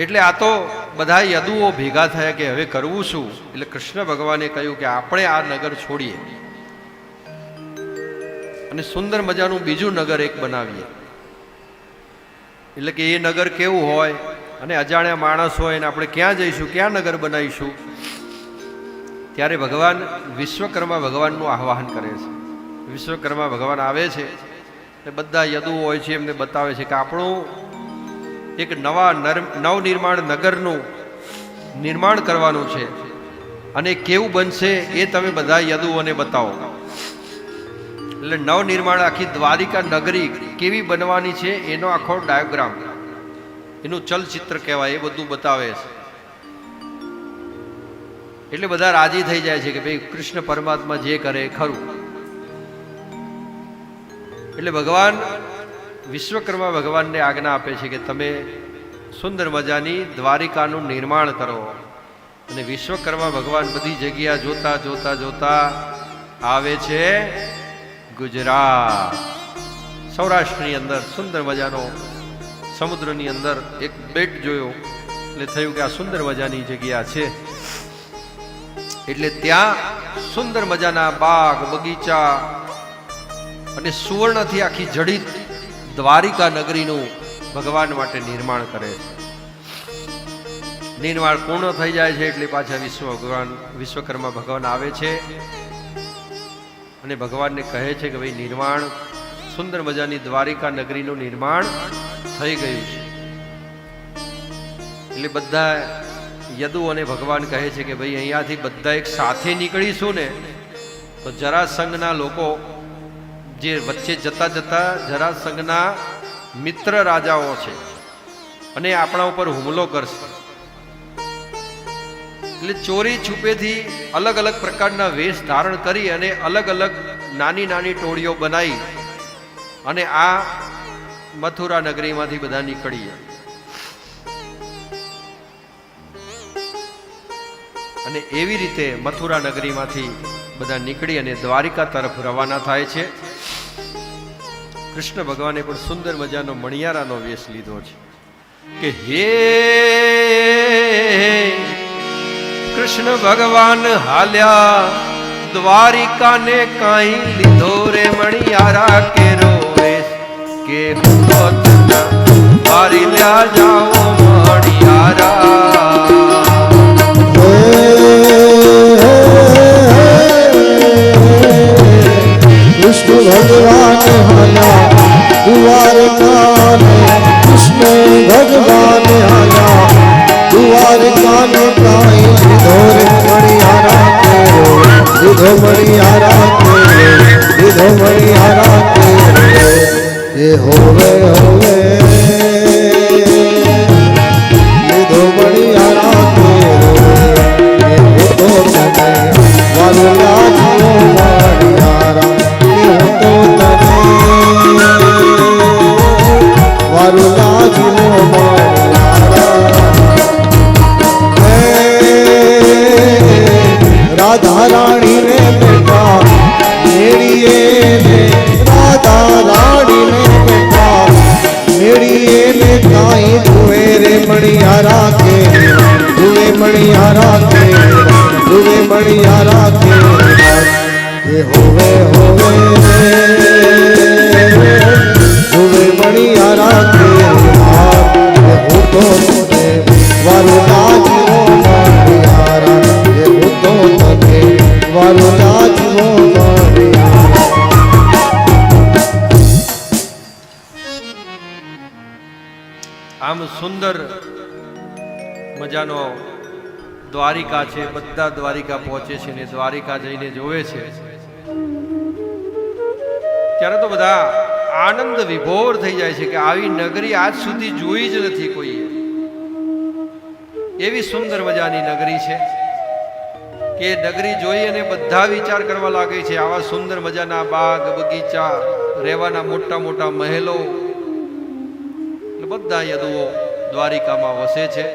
એટલે આ તો બધા યદુઓ ભેગા થયા કે હવે કરવું શું. એટલે કૃષ્ણ ભગવાને કહ્યું કે આપણે આ નગર છોડીએ અને સુંદર મજાનું બીજું નગર એક બનાવીએ. એટલે કે એ નગર કેવું હોય અને અજાણ્યા માણસ હોય અને આપણે ક્યાં જઈશું, ક્યાં નગર બનાવીશું. ત્યારે ભગવાન વિશ્વકર્મા ભગવાનનું આહ્વાન કરે છે. વિશ્વકર્મા ભગવાન આવે છે એ બધા યદુઓ હોય છે, એમને બતાવે છે કે આપણું એક નવા નવનિર્માણ નગરનું નિર્માણ કરવાનું છે અને કેવું બનશે એ તમે બધા યદુઓને બતાવો. એટલે નવનિર્માણ આખી દ્વારિકા નગરી કેવી બનવાની છે એનો આખો ડાયાગ્રામ, એનું ચલચિત્ર કહેવાય, એ બધું બતાવે છે. એટલે બધા રાજી થઈ જાય છે કે ભાઈ કૃષ્ણ પરમાત્મા જે કરે ખરું. એટલે ભગવાન વિશ્વકર્મા ભગવાનને આજ્ઞા આપે છે કે તમે સુંદર મજાની દ્વારિકાનું નિર્માણ કરો. અને વિશ્વકર્મા ભગવાન બધી જગ્યા જોતા જોતા જોતા આવે છે ગુજરાત. સૌરાષ્ટ્રની અંદર સુંદર મજાનો સમુદ્રની અંદર એક બેટ જોયો એટલે થયું કે આ સુંદર મજાની જગ્યા છે. એટલે ત્યાં સુંદર મજાના બાગ બગીચા અને સુવર્ણથી આખી જડિત દ્વારિકા નગરીનું ભગવાન માટે નિર્માણ કરે છે. નિર્માણ પૂર્ણ થઈ જાય છે એટલે પાછા વિશ્વકર્મા ભગવાન આવે છે અને ભગવાનને કહે છે કે ભાઈ નિર્માણ સુંદર મજાની દ્વારિકા નગરીનું નિર્માણ થઈ ગયું છે. એટલે બધા યદુઓને ભગવાન કહે છે કે ભાઈ અહીંયાથી બધા એક સાથે નીકળીશું ને તો જરાસંઘના લોકો જે વચ્ચે જતા જતા જરાસંઘના મિત્ર રાજાઓ છે અને આપણા ઉપર હુમલો કરશે. એટલે ચોરી છુપેથી અલગ અલગ પ્રકારના વેશ ધારણ કરી અને અલગ અલગ નાની નાની ટોળીઓ બનાવી અને આ મથુરા નગરીમાંથી બધા નીકળીએ. અને એવી રીતે મથુરા નગરીમાંથી બધા નીકળી અને દ્વારિકા તરફ રવાના થાય છે. કૃષ્ણ ભગવાને પણ સુંદર મજાનો મણિયારાનો વેશ લીધો છે કે હે કૃષ્ણ ભગવાન હાલ્યા દ્વારિકાને કાંઈ લીધો રે મણિયારા કેરો વેશ કે મારી લ્યા જાઓ મણિયારા. કૃષ્ણ ભગવાન હાલ્યા દ્વારકાને, કૃષ્ણ ભગવાન હાલ્યા દ્વારકાને કાંઈ લીધો રે મણિયારા કેરો, લીધો મણિયારા કેરો, લીધો મણિયારા કેરો. એ હોવે હોવે લીધો મણિયારા કેરો, એ હોતો તને વાલો લાગ્યો મણિયારા, એ હોતો તને વાલો લાગ્યો મણિયારા. રાધા રાણી ને બેઠા મેળીએ ને, રાધા રાણી ને બેઠા મેળીએ ને કાંઈ જુએ રે મણિયારા કે, જુએ મણિયારા કે, જુએ મણિયારા કે. એ હોવે હોવે જુએ મણિયારા કે, એ હોતો તને વાલો લાગ્યો મણિયારા, એ હોતો તને વાલો લાગ્યો મણિયારા. આમ સુંદર મજાનો દ્વારિકા છે. બધા દ્વારિકા પહોંચે છે ને દ્વારિકા જઈને જોવે છે ત્યારે તો બધા આનંદ વિભોર થઈ જાય છે કે આવી નગરી આજ સુધી જોઈ જ નથી કોઈએ. એવી સુંદર મજાની નગરી છે કે નગરી જોઈ અને બધા વિચાર કરવા લાગે છે. આવા સુંદર મજાના બાગ બગીચા, રહેવાના મોટા મોટા મહેલો, બધા યદુઓ દ્વારિકામાં વસે છે.